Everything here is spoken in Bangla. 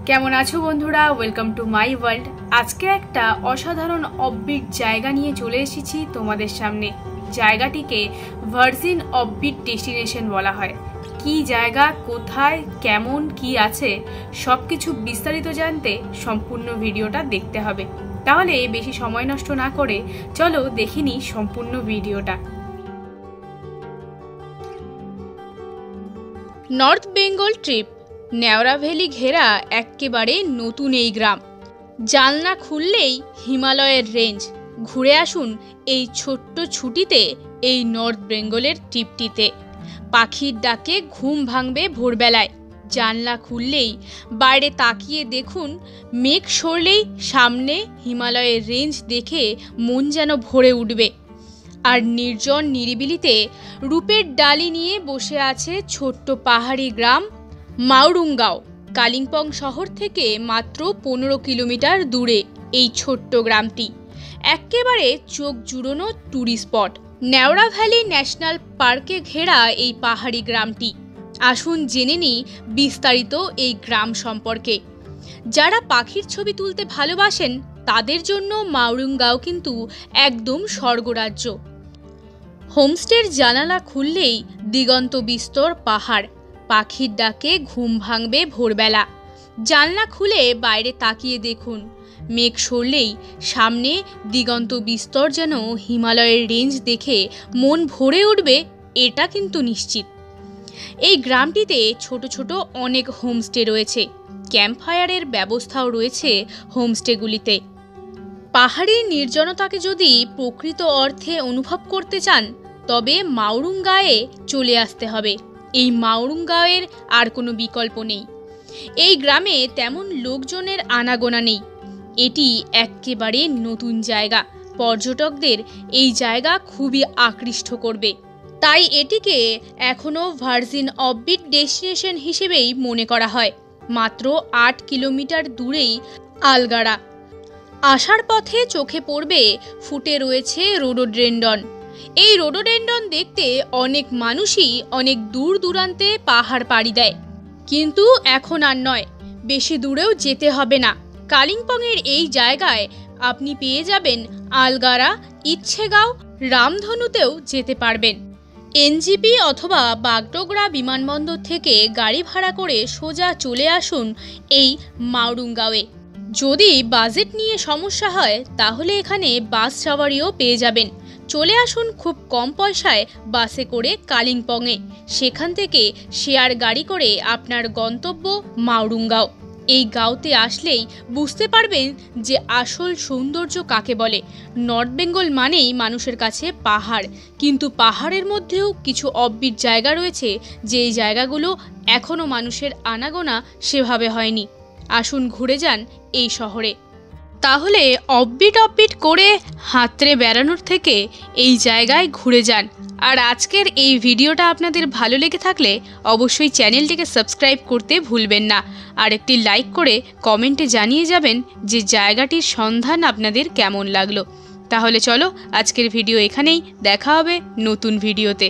কেমন আছো বন্ধুরা? Welcome to my world. আজকে একটা অসাধারণ অফবিট জায়গা নিয়ে চলে এসেছি তোমাদের সামনে। জায়গাটিকে ভার্জিন অফবিট ডেস্টিনেশন বলা হয়। কি জায়গা, কোথায়, কেমন কি আছে সবকিছু বিস্তারিত জানতে সম্পূর্ণ ভিডিওটা দেখতে হবে। তাহলে বেশি সময় নষ্ট না করে চলো দেখিনি সম্পূর্ণ ভিডিওটা। North Bengal trip, Neora valley ঘেরা একেবারে নতুন এই গ্রাম। জানলা খুললেই হিমালয়ের রেঞ্জ। ঘুরে আসুন এই ছোট্ট ছুটিতে এই নর্থ বেঙ্গলের ট্রিপটিতে। পাখির ডাকে ঘুম ভাঙবে ভোরবেলায়। জানলা খুললেই বাইরে তাকিয়ে দেখুন, মেঘ সরলেই সামনে হিমালয়ের রেঞ্জ দেখে মন যেন ভরে উঠবে। আর নির্জন নিরিবিলিতে রূপের ডালি নিয়ে বসে আছে ছোট্ট পাহাড়ি গ্রাম মাউরুঙ্গাও। কালিম্পং শহর থেকে মাত্র 15 কিলোমিটার দূরে এই ছোট্ট গ্রামটি একেবারে চোখ জুড়োনো tourist spot. Neora valley national পার্কে ঘেরা এই পাহাড়ি গ্রামটি। আসুন জেনে নিই বিস্তারিত এই গ্রাম সম্পর্কে। যারা পাখির ছবি তুলতে ভালোবাসেন তাদের জন্য মাউরুঙ্গাও কিন্তু একদম স্বর্গরাজ্য। হোমস্টের জানালা খুললেই দিগন্ত বিস্তর পাহাড়। পাখির ডাকে ঘুম ভাঙবে ভোরবেলা। জানলা খুলে বাইরে তাকিয়ে দেখুন, মেঘ সরলেই সামনে দিগন্ত বিস্তর যেন হিমালয়ের রেঞ্জ দেখে মন ভরে উঠবে, এটা কিন্তু নিশ্চিত। এই গ্রামটিতে ছোট ছোট অনেক হোমস্টে রয়েছে। ক্যাম্পফায়ারের ব্যবস্থাও রয়েছে হোমস্টেগুলিতে। পাহাড়ের নির্জনতাকে যদি প্রকৃত অর্থে অনুভব করতে চান তবে মাউরুঙ্গায়ে চলে আসতে হবে। এই মাউরুঙ্গাওয়ের আর কোনো বিকল্প নেই। এই গ্রামে তেমন লোকজনের আনাগোনা নেই। এটি একেবারে নতুন জায়গা। পর্যটকদের এই জায়গা খুবই আকৃষ্ট করবে। তাই এটিকে এখনও ভার্জিন অফবিট ডেস্টিনেশন হিসেবেই মনে করা হয়। মাত্র 8 কিলোমিটার দূরেই আলগাড়া। আসার পথে চোখে পড়বে ফুটে রয়েছে রোডোডেন্ড্রন। এই রোডোডেন্ড্রন দেখতে অনেক মানুষই অনেক দূর দূরান্তে পাহাড় পাড়ি দেয়, কিন্তু এখন আর নয়, বেশি দূরেও যেতে হবে না। কালিম্পংয়ের এই জায়গায় আপনি পেয়ে যাবেন আলগাড়া, ইচ্ছেগাঁও, রামধনুতেও যেতে পারবেন। এনজিপি অথবা বাগডোগরা বিমানবন্দর থেকে গাড়ি ভাড়া করে সোজা চলে আসুন এই মাউরুঙ্গাওয়ে। যদি বাজেট নিয়ে সমস্যা হয় তাহলে এখানে বাস সাওয়ারিও পেয়ে যাবেন। চলে আসুন খুব কম পয়সায় বাসে করে কালিম্পংয়ে। সেখান থেকে শেয়ার গাড়ি করে আপনার গন্তব্য মাউরুঙ্গাও। এই গাঁওতে আসলেই বুঝতে পারবেন যে আসল সৌন্দর্য কাকে বলে। নর্থ বেঙ্গল মানেই মানুষের কাছে পাহাড়, কিন্তু পাহাড়ের মধ্যেও কিছু অফবিট জায়গা রয়েছে যে জায়গাগুলো এখনও মানুষের আনাগোনা সেভাবে হয়নি। আসুন ঘুরে যান এই শহরে। তাহলে অফবিট করে হাতড়ে বেড়ানোর থেকে এই জায়গায় ঘুরে যান। আর আজকের এই ভিডিওটা আপনাদের ভালো লেগে থাকলে অবশ্যই চ্যানেলটিকে সাবস্ক্রাইব করতে ভুলবেন না। আর একটি লাইক করে কমেন্টে জানিয়ে যাবেন যে জায়গাটির সন্ধান আপনাদের কেমন লাগলো। তাহলে চলো আজকের ভিডিও এখানেই, দেখা হবে নতুন ভিডিওতে।